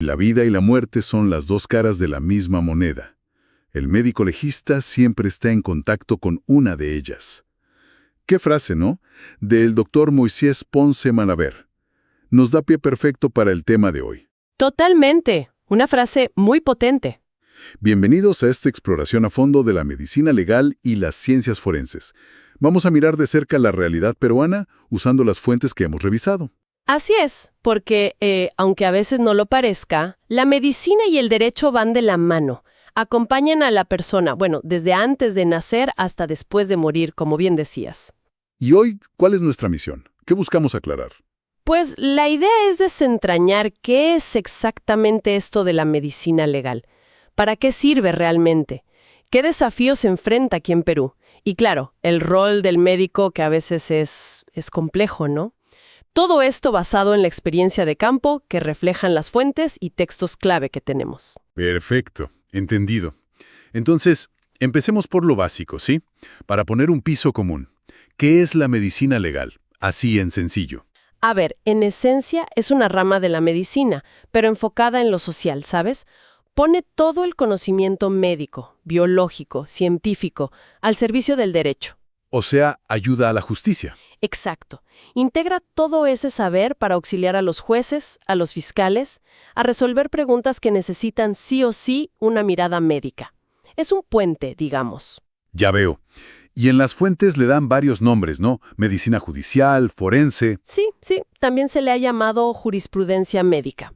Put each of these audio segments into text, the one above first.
La vida y la muerte son las dos caras de la misma moneda. El médico legista siempre está en contacto con una de ellas. Qué frase, ¿no? Del doctor Moisés Ponce Manaver. Nos da pie perfecto para el tema de hoy. Totalmente. Una frase muy potente. Bienvenidos a esta exploración a fondo de la medicina legal y las ciencias forenses. Vamos a mirar de cerca la realidad peruana usando las fuentes que hemos revisado. Así es, porque, aunque a veces no lo parezca, la medicina y el derecho van de la mano. Acompañan a la persona, bueno, desde antes de nacer hasta después de morir, como bien decías. ¿Y hoy cuál es nuestra misión? ¿Qué buscamos aclarar? Pues la idea es desentrañar qué es exactamente esto de la medicina legal. ¿Para qué sirve realmente? ¿Qué desafíos se enfrenta aquí en Perú? Y claro, el rol del médico que a veces es complejo, ¿no? Todo esto basado en la experiencia de campo que reflejan las fuentes y textos clave que tenemos. Perfecto, entendido. Entonces, empecemos por lo básico, ¿sí? Para poner un piso común. ¿Qué es la medicina legal? Así en sencillo. A ver, en esencia es una rama de la medicina, pero enfocada en lo social, ¿sabes? Pone todo el conocimiento médico, biológico, científico, al servicio del derecho. O sea, ayuda a la justicia. Exacto. Integra todo ese saber para auxiliar a los jueces, a los fiscales, a resolver preguntas que necesitan sí o sí una mirada médica. Es un puente, digamos. Ya veo. Y en las fuentes le dan varios nombres, ¿no? Medicina judicial, forense. Sí, también se le ha llamado jurisprudencia médica.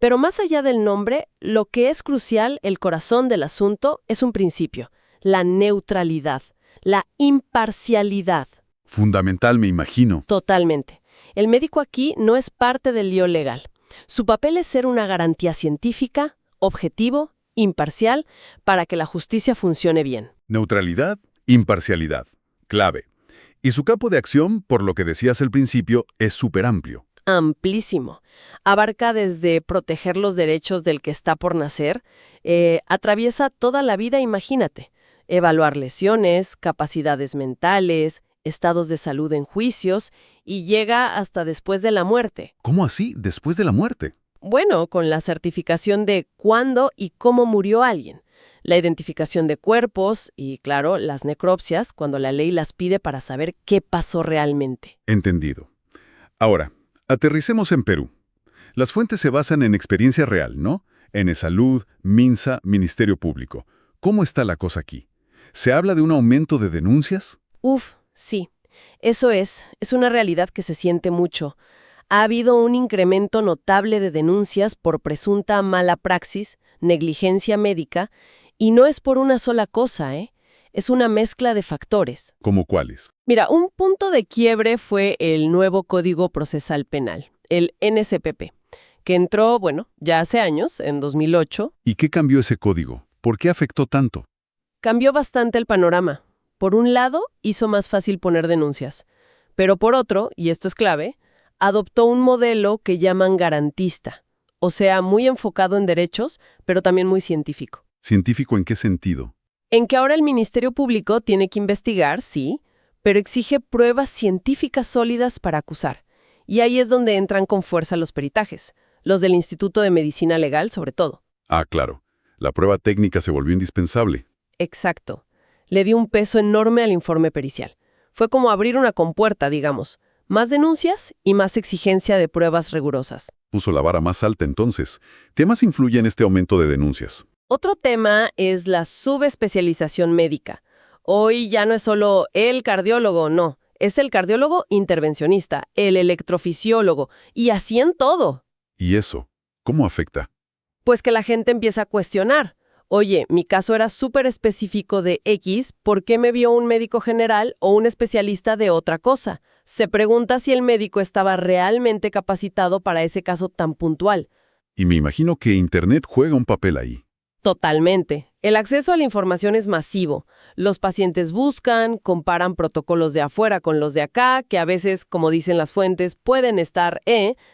Pero más allá del nombre, lo que es crucial, el corazón del asunto, es un principio: la neutralidad, la imparcialidad. Fundamental, me imagino. Totalmente. El médico aquí no es parte del lío legal. Su papel es ser una garantía científica, objetivo, imparcial, para que la justicia funcione bien. Neutralidad, imparcialidad. Clave. Y su campo de acción, por lo que decías al principio, es súper amplio. Amplísimo. Abarca desde proteger los derechos del que está por nacer, atraviesa toda la vida, imagínate. Evaluar lesiones, capacidades mentales, estados de salud en juicios, y llega hasta después de la muerte. ¿Cómo así? ¿Después de la muerte? Bueno, con la certificación de cuándo y cómo murió alguien, la identificación de cuerpos y, claro, las necropsias, cuando la ley las pide para saber qué pasó realmente. Entendido. Ahora, aterricemos en Perú. Las fuentes se basan en experiencia real, ¿no? Enesalud, MINSA, Ministerio Público. ¿Cómo está la cosa aquí? ¿Se habla de un aumento de denuncias? Sí. Eso es una realidad que se siente mucho. Ha habido un incremento notable de denuncias por presunta mala praxis, negligencia médica, y no es por una sola cosa, ¿eh? Es una mezcla de factores. ¿Cómo cuáles? Mira, un punto de quiebre fue el nuevo Código Procesal Penal, el NCPP, que entró, ya hace años, en 2008. ¿Y qué cambió ese código? ¿Por qué afectó tanto? Cambió bastante el panorama. Por un lado, hizo más fácil poner denuncias, pero por otro, y esto es clave, adoptó un modelo que llaman garantista, o sea, muy enfocado en derechos, pero también muy científico. ¿Científico en qué sentido? En que ahora el Ministerio Público tiene que investigar, sí, pero exige pruebas científicas sólidas para acusar. Y ahí es donde entran con fuerza los peritajes, los del Instituto de Medicina Legal sobre todo. Ah, claro. La prueba técnica se volvió indispensable. Exacto. Le dio un peso enorme al informe pericial. Fue como abrir una compuerta, digamos. Más denuncias y más exigencia de pruebas rigurosas. Puso la vara más alta entonces. ¿Qué más influye en este aumento de denuncias? Otro tema es la subespecialización médica. Hoy ya no es solo el cardiólogo, no. Es el cardiólogo intervencionista, el electrofisiólogo, y así en todo. ¿Y eso? ¿Cómo afecta? Pues que la gente empieza a cuestionar. Oye, mi caso era súper específico de X, ¿por qué me vio un médico general o un especialista de otra cosa? Se pregunta si el médico estaba realmente capacitado para ese caso tan puntual. Y me imagino que Internet juega un papel ahí. Totalmente. El acceso a la información es masivo. Los pacientes buscan, comparan protocolos de afuera con los de acá, que a veces, como dicen las fuentes, pueden estar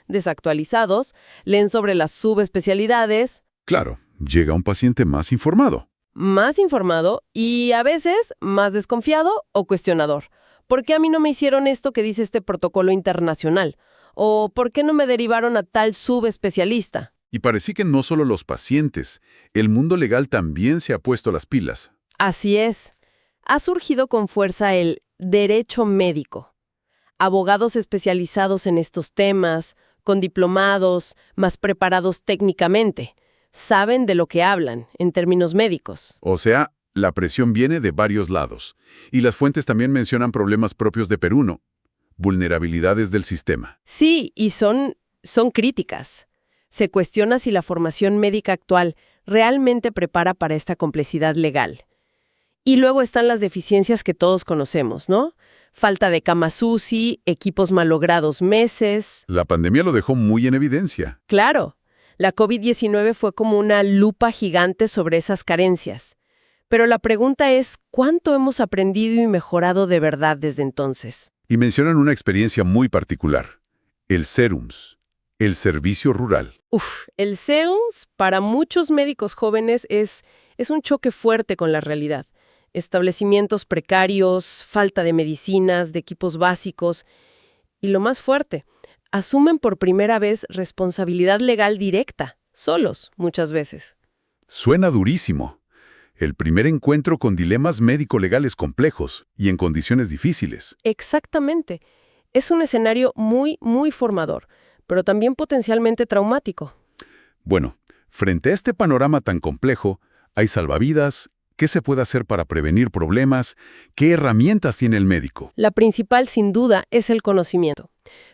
desactualizados, leen sobre las subespecialidades. Claro, llega un paciente más informado. Más informado y a veces más desconfiado o cuestionador. ¿Por qué a mí no me hicieron esto que dice este protocolo internacional? ¿O por qué no me derivaron a tal subespecialista? Y parece que no solo los pacientes, el mundo legal también se ha puesto las pilas. Así es. Ha surgido con fuerza el derecho médico. Abogados especializados en estos temas, con diplomados, más preparados técnicamente, saben de lo que hablan en términos médicos. O sea, la presión viene de varios lados. Y las fuentes también mencionan problemas propios de Perú, ¿no? Vulnerabilidades del sistema. Sí, y son críticas. Se cuestiona si la formación médica actual realmente prepara para esta complejidad legal. Y luego están las deficiencias que todos conocemos, ¿no? Falta de camas UCI, equipos malogrados meses. La pandemia lo dejó muy en evidencia. Claro, la COVID-19 fue como una lupa gigante sobre esas carencias. Pero la pregunta es, ¿cuánto hemos aprendido y mejorado de verdad desde entonces? Y mencionan una experiencia muy particular. El SERUMS, el servicio rural. El SERUMS para muchos médicos jóvenes es un choque fuerte con la realidad. Establecimientos precarios, falta de medicinas, de equipos básicos. Y lo más fuerte, asumen por primera vez responsabilidad legal directa, solos, muchas veces. Suena durísimo. El primer encuentro con dilemas médico-legales complejos y en condiciones difíciles. Exactamente. Es un escenario muy, muy formador, pero también potencialmente traumático. Bueno, frente a este panorama tan complejo, hay salvavidas. ¿Qué se puede hacer para prevenir problemas? ¿Qué herramientas tiene el médico? La principal, sin duda, es el conocimiento.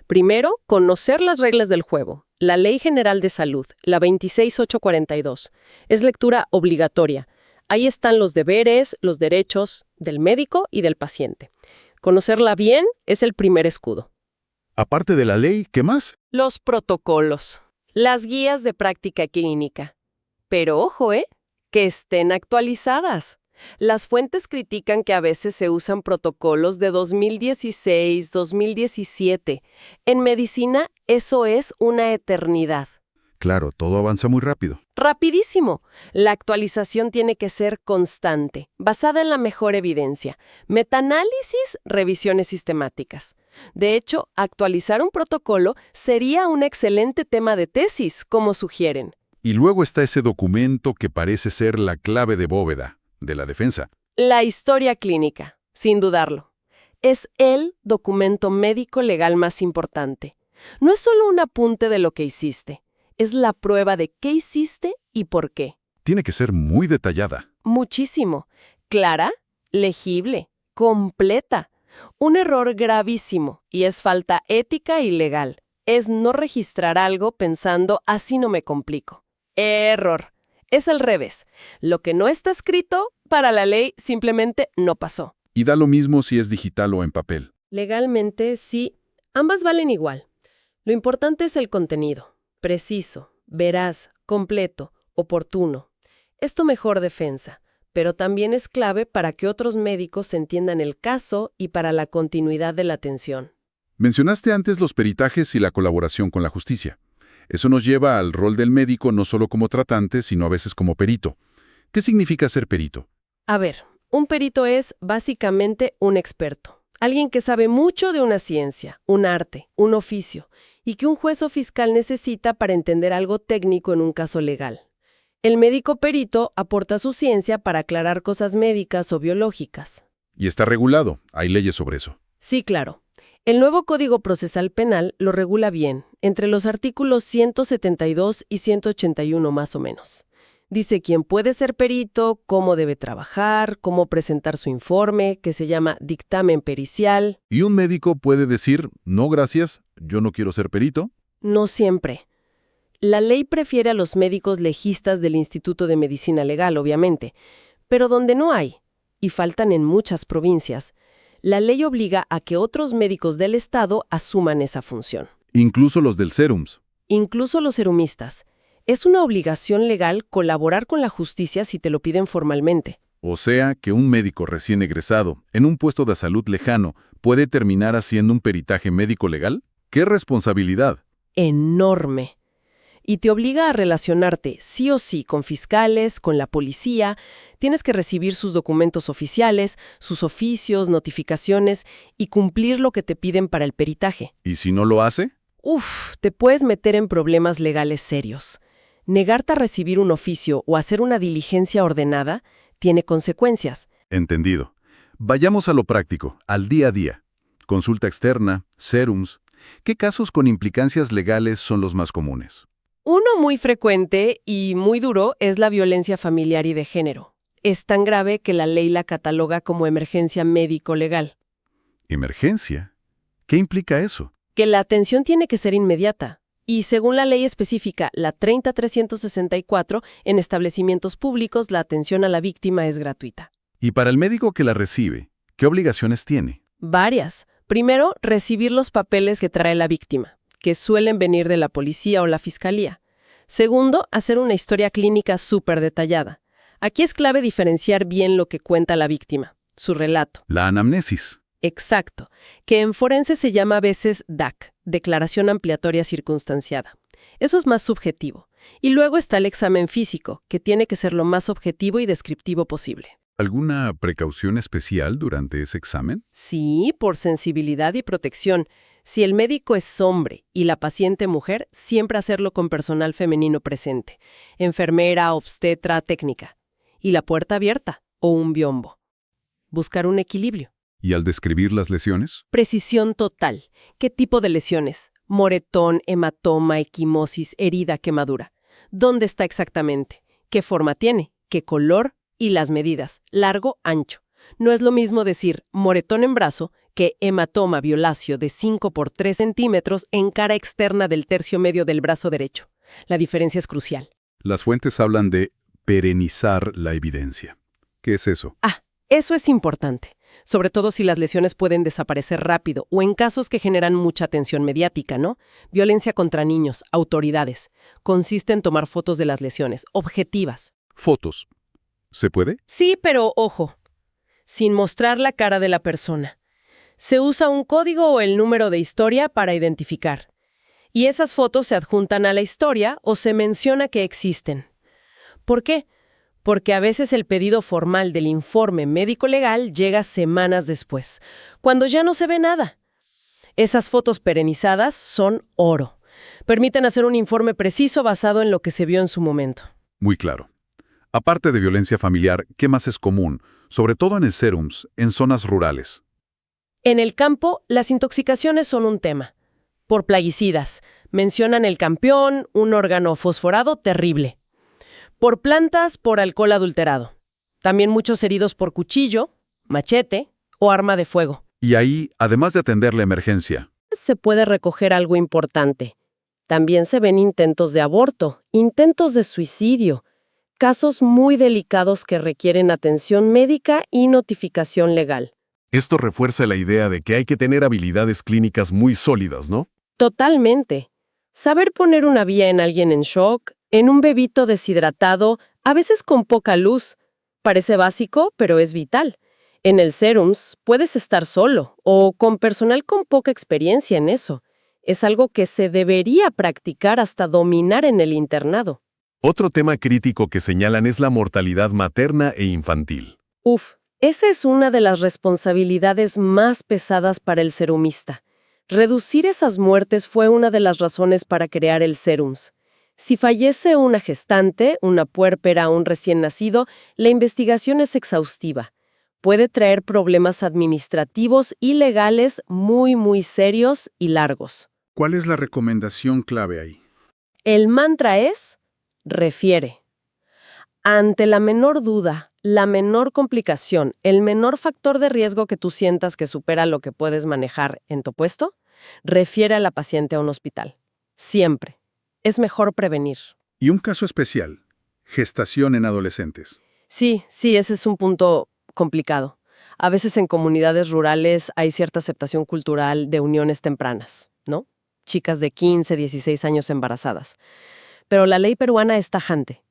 Primero, conocer las reglas del juego. La Ley General de Salud, la 26842, es lectura obligatoria. Ahí están los deberes, los derechos del médico y del paciente. Conocerla bien es el primer escudo. Aparte de la ley, ¿qué más? Los protocolos, las guías de práctica clínica. Pero ojo, que estén actualizadas. Las fuentes critican que a veces se usan protocolos de 2016, 2017. En medicina, eso es una eternidad. Claro, todo avanza muy rápido. Rapidísimo. La actualización tiene que ser constante, basada en la mejor evidencia. Metaanálisis, revisiones sistemáticas. De hecho, actualizar un protocolo sería un excelente tema de tesis, como sugieren. Y luego está ese documento que parece ser la clave de bóveda de la defensa. La historia clínica, sin dudarlo. Es el documento médico legal más importante. No es solo un apunte de lo que hiciste. Es la prueba de qué hiciste y por qué. Tiene que ser muy detallada. Muchísimo. Clara, legible, completa. Un error gravísimo, y es falta ética y legal. Es no registrar algo pensando, así no me complico. Error. Es al revés. Lo que no está escrito, para la ley, simplemente no pasó. Y da lo mismo si es digital o en papel. Legalmente, sí, ambas valen igual. Lo importante es el contenido. Preciso, veraz, completo, oportuno. Es tu mejor defensa, pero también es clave para que otros médicos entiendan el caso y para la continuidad de la atención. Mencionaste antes los peritajes y la colaboración con la justicia. Eso nos lleva al rol del médico no solo como tratante, sino a veces como perito. ¿Qué significa ser perito? A ver, un perito es básicamente un experto. Alguien que sabe mucho de una ciencia, un arte, un oficio, y que un juez o fiscal necesita para entender algo técnico en un caso legal. El médico perito aporta su ciencia para aclarar cosas médicas o biológicas. Y está regulado. Hay leyes sobre eso. Sí, claro. El nuevo Código Procesal Penal lo regula bien, entre los artículos 172 y 181 más o menos. Dice quién puede ser perito, cómo debe trabajar, cómo presentar su informe, que se llama dictamen pericial. ¿Y un médico puede decir, no gracias, yo no quiero ser perito? No siempre. La ley prefiere a los médicos legistas del Instituto de Medicina Legal, obviamente, pero donde no hay, y faltan en muchas provincias, la ley obliga a que otros médicos del Estado asuman esa función. Incluso los del SERUMS. Incluso los serumistas. Es una obligación legal colaborar con la justicia si te lo piden formalmente. O sea, que un médico recién egresado, en un puesto de salud lejano, puede terminar haciendo un peritaje médico legal. ¡Qué responsabilidad! Enorme. Y te obliga a relacionarte sí o sí con fiscales, con la policía. Tienes que recibir sus documentos oficiales, sus oficios, notificaciones y cumplir lo que te piden para el peritaje. ¿Y si no lo hace? Te puedes meter en problemas legales serios. Negarte a recibir un oficio o hacer una diligencia ordenada tiene consecuencias. Entendido. Vayamos a lo práctico, al día a día. Consulta externa, serums. ¿Qué casos con implicancias legales son los más comunes? Uno muy frecuente y muy duro es la violencia familiar y de género. Es tan grave que la ley la cataloga como emergencia médico-legal. ¿Emergencia? ¿Qué implica eso? Que la atención tiene que ser inmediata. Y según la ley específica, la 30364, en establecimientos públicos la atención a la víctima es gratuita. Y para el médico que la recibe, ¿qué obligaciones tiene? Varias. Primero, recibir los papeles que trae la víctima, que suelen venir de la policía o la fiscalía. Segundo, hacer una historia clínica súper detallada. Aquí es clave diferenciar bien lo que cuenta la víctima, su relato. La anamnesis. Exacto, que en forense se llama a veces DAC, Declaración Ampliatoria Circunstanciada. Eso es más subjetivo. Y luego está el examen físico, que tiene que ser lo más objetivo y descriptivo posible. ¿Alguna precaución especial durante ese examen? Sí, por sensibilidad y protección. Si el médico es hombre y la paciente mujer, siempre hacerlo con personal femenino presente. Enfermera, obstetra, técnica. Y la puerta abierta o un biombo. Buscar un equilibrio. ¿Y al describir las lesiones? Precisión total. ¿Qué tipo de lesiones? Moretón, hematoma, equimosis, herida, quemadura. ¿Dónde está exactamente? ¿Qué forma tiene? ¿Qué color? Y las medidas, largo, ancho. No es lo mismo decir moretón en brazo que hematoma violáceo de 5 por 3 centímetros en cara externa del tercio medio del brazo derecho. La diferencia es crucial. Las fuentes hablan de perenizar la evidencia. ¿Qué es eso? Eso es importante, sobre todo si las lesiones pueden desaparecer rápido o en casos que generan mucha atención mediática, ¿no? Violencia contra niños, autoridades. Consiste en tomar fotos de las lesiones, objetivas. Fotos. ¿Se puede? Sí, pero ojo, sin mostrar la cara de la persona. Se usa un código o el número de historia para identificar. Y esas fotos se adjuntan a la historia o se menciona que existen. ¿Por qué? Porque a veces el pedido formal del informe médico-legal llega semanas después, cuando ya no se ve nada. Esas fotos perenizadas son oro. Permiten hacer un informe preciso basado en lo que se vio en su momento. Muy claro. Aparte de violencia familiar, ¿qué más es común, sobre todo en el serums, en zonas rurales? En el campo, las intoxicaciones son un tema. Por plaguicidas. Mencionan el campión, un órgano fosforado terrible. Por plantas, por alcohol adulterado. También muchos heridos por cuchillo, machete o arma de fuego. Y ahí, además de atender la emergencia, Se puede recoger algo importante. También se ven intentos de aborto, intentos de suicidio, casos muy delicados que requieren atención médica y notificación legal. esto refuerza la idea de que hay que tener habilidades clínicas muy sólidas, ¿no? Totalmente. Saber poner una vía en alguien en shock, en un bebito deshidratado, a veces con poca luz. Parece básico, pero es vital. En el serums puedes estar solo o con personal con poca experiencia en eso. Es algo que se debería practicar hasta dominar en el internado. Otro tema crítico que señalan es la mortalidad materna e infantil. Esa es una de las responsabilidades más pesadas para el serumista. Reducir esas muertes fue una de las razones para crear el serums. Si fallece una gestante, una puérpera, un recién nacido, la investigación es exhaustiva. Puede traer problemas administrativos y legales muy serios y largos. ¿Cuál es la recomendación clave ahí? El mantra es: refiere. Ante la menor duda, la menor complicación, el menor factor de riesgo que tú sientas que supera lo que puedes manejar en tu puesto, refiere a la paciente a un hospital. Siempre. Es mejor prevenir. Y un caso especial, gestación en adolescentes. Sí, ese es un punto complicado. A veces en comunidades rurales hay cierta aceptación cultural de uniones tempranas, ¿no? Chicas de 15, 16 años embarazadas. Pero la ley peruana es tajante.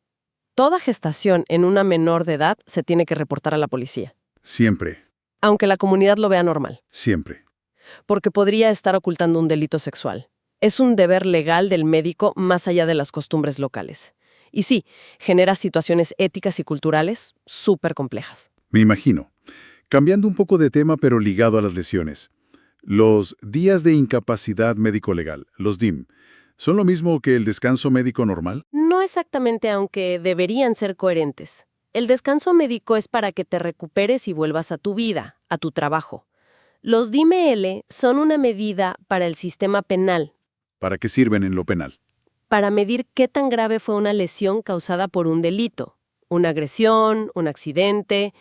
Toda gestación en una menor de edad se tiene que reportar a la policía, Siempre, aunque la comunidad lo vea normal, siempre. porque podría estar ocultando un delito sexual. Es un deber legal del médico más allá de las costumbres locales. Y sí, genera situaciones éticas y culturales súper complejas. Me imagino. Cambiando un poco de tema, pero ligado a las lesiones. Los días de incapacidad médico-legal, los DIM, ¿Son lo mismo que el descanso médico normal? No exactamente, aunque deberían ser coherentes. El descanso médico es para que te recuperes y vuelvas a tu vida, a tu trabajo. Los DIMEL son una medida para el sistema penal, ¿Para qué sirven en lo penal? para medir qué tan grave fue una lesión causada por un delito, una agresión, un accidente.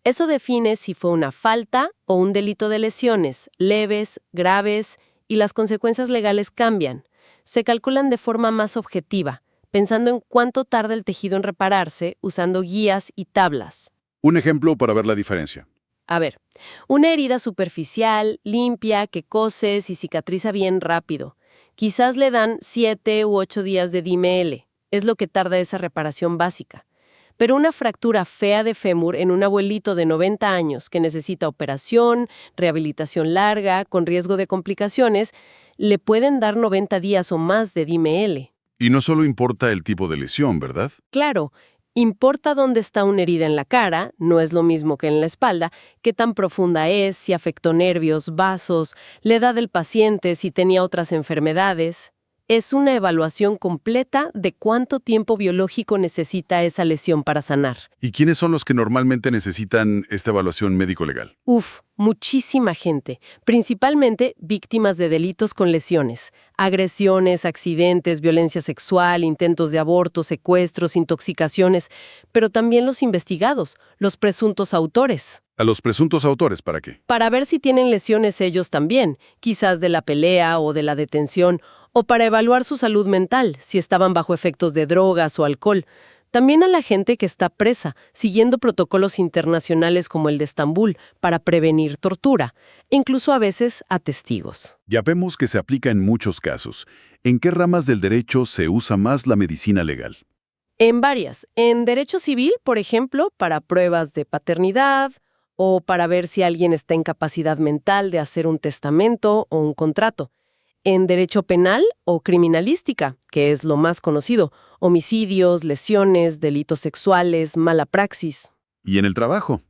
Eso define si fue una falta o un delito de lesiones, leves, graves, y las consecuencias legales cambian. Se calculan de forma más objetiva, pensando en cuánto tarda el tejido en repararse, usando guías y tablas. Un ejemplo para ver la diferencia. A ver, una herida superficial, limpia, que coses y cicatriza bien rápido. Quizás le dan 7 u 8 días de DIMEL. Es lo que tarda esa reparación básica. Pero una fractura fea de fémur en un abuelito de 90 años que necesita operación, rehabilitación larga, con riesgo de complicaciones, le pueden dar 90 días o más de DIMEL. Y no solo importa el tipo de lesión, ¿verdad? Claro, importa dónde está una herida en la cara, no es lo mismo que en la espalda, qué tan profunda es, si afectó nervios, vasos, la edad del paciente, si tenía otras enfermedades. Es una evaluación completa de cuánto tiempo biológico necesita esa lesión para sanar. ¿Y quiénes son los que normalmente necesitan esta evaluación médico-legal? Muchísima gente, principalmente víctimas de delitos con lesiones, agresiones, accidentes, violencia sexual, intentos de aborto, secuestros, intoxicaciones, pero también los investigados, los presuntos autores. ¿A los presuntos autores para qué? Para ver si tienen lesiones ellos también, quizás de la pelea o de la detención, o para evaluar su salud mental, si estaban bajo efectos de drogas o alcohol. También a la gente que está presa, siguiendo protocolos internacionales como el de Estambul, para prevenir tortura, e incluso a veces a testigos. Ya vemos que se aplica en muchos casos. ¿En qué ramas del derecho se usa más la medicina legal? En varias. En derecho civil, por ejemplo, para pruebas de paternidad, o para ver si alguien está en capacidad mental de hacer un testamento o un contrato. En derecho penal o criminalística, que es lo más conocido, homicidios, lesiones, delitos sexuales, mala praxis. ¿Y en el trabajo?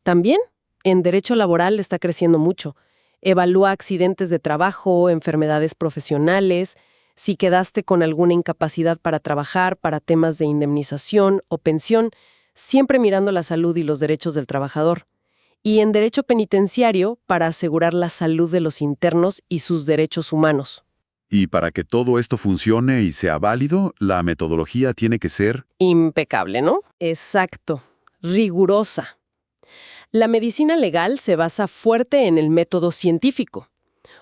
También, en derecho laboral está creciendo mucho. Evalúa accidentes de trabajo, enfermedades profesionales, si quedaste con alguna incapacidad para trabajar, para temas de indemnización o pensión, siempre mirando la salud y los derechos del trabajador. Y en derecho penitenciario, para asegurar la salud de los internos y sus derechos humanos. Y para que todo esto funcione y sea válido, la metodología tiene que ser... Impecable, ¿no? Exacto. Rigurosa. La medicina legal se basa fuerte en el método científico.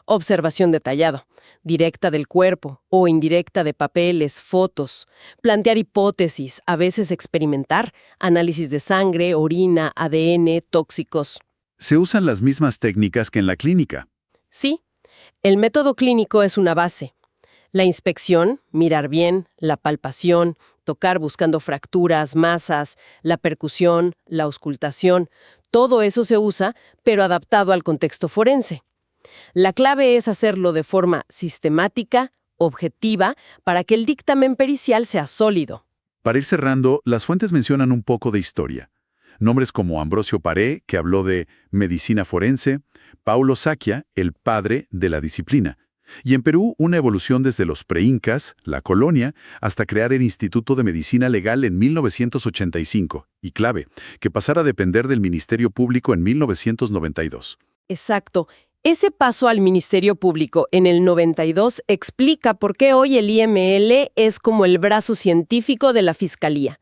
Observación detallada, directa del cuerpo o indirecta de papeles, fotos, plantear hipótesis, a veces experimentar, análisis de sangre, orina, ADN, tóxicos. Se usan las mismas técnicas que en la clínica. Sí, el método clínico es una base. La inspección, mirar bien, la palpación, tocar buscando fracturas, masas, la percusión, la auscultación, todo eso se usa, pero adaptado al contexto forense. La clave es hacerlo de forma sistemática, objetiva, para que el dictamen pericial sea sólido. Para ir cerrando, las fuentes mencionan un poco de historia. Nombres como Ambrosio Paré, que habló de medicina forense, Paulo Sacchia, el padre de la disciplina. Y en Perú, una evolución desde los preincas, la colonia, hasta crear el Instituto de Medicina Legal en 1985, y clave, que pasara a depender del Ministerio Público en 1992. Exacto. Ese paso al Ministerio Público en el 92 explica por qué hoy el IML es como el brazo científico de la Fiscalía.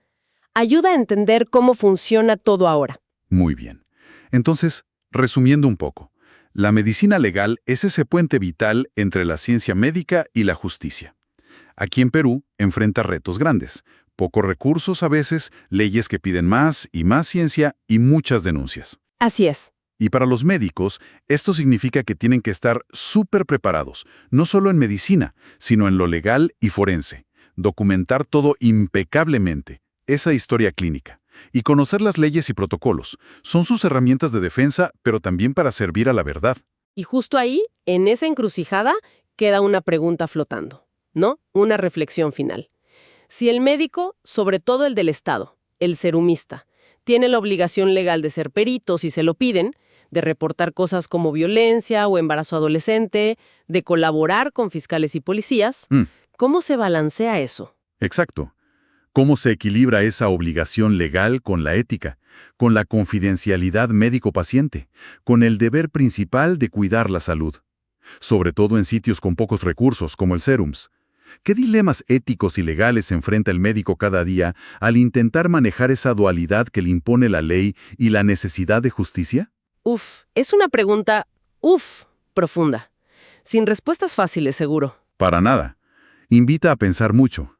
Ayuda a entender cómo funciona todo ahora. Muy bien. Entonces, resumiendo un poco, la medicina legal es ese puente vital entre la ciencia médica y la justicia. Aquí en Perú enfrenta retos grandes, pocos recursos a veces, leyes que piden más y más ciencia y muchas denuncias. Así es. Y para los médicos, esto significa que tienen que estar súper preparados, no solo en medicina, sino en lo legal y forense. Documentar todo impecablemente, esa historia clínica. Y conocer las leyes y protocolos. Son sus herramientas de defensa, pero también para servir a la verdad. Y justo ahí, en esa encrucijada, queda una pregunta flotando, ¿no? Una reflexión final. Si el médico, sobre todo el del Estado, el serumista, tiene la obligación legal de ser perito si se lo piden, de reportar cosas como violencia o embarazo adolescente, de colaborar con fiscales y policías, ¿Cómo se balancea eso? Exacto. ¿Cómo se equilibra esa obligación legal con la ética, con la confidencialidad médico-paciente, con el deber principal de cuidar la salud? Sobre todo en sitios con pocos recursos, como el Serums. ¿Qué dilemas éticos y legales enfrenta el médico cada día al intentar manejar esa dualidad que le impone la ley y la necesidad de justicia? Es una pregunta, profunda. Sin respuestas fáciles, seguro. Para nada. Invita a pensar mucho.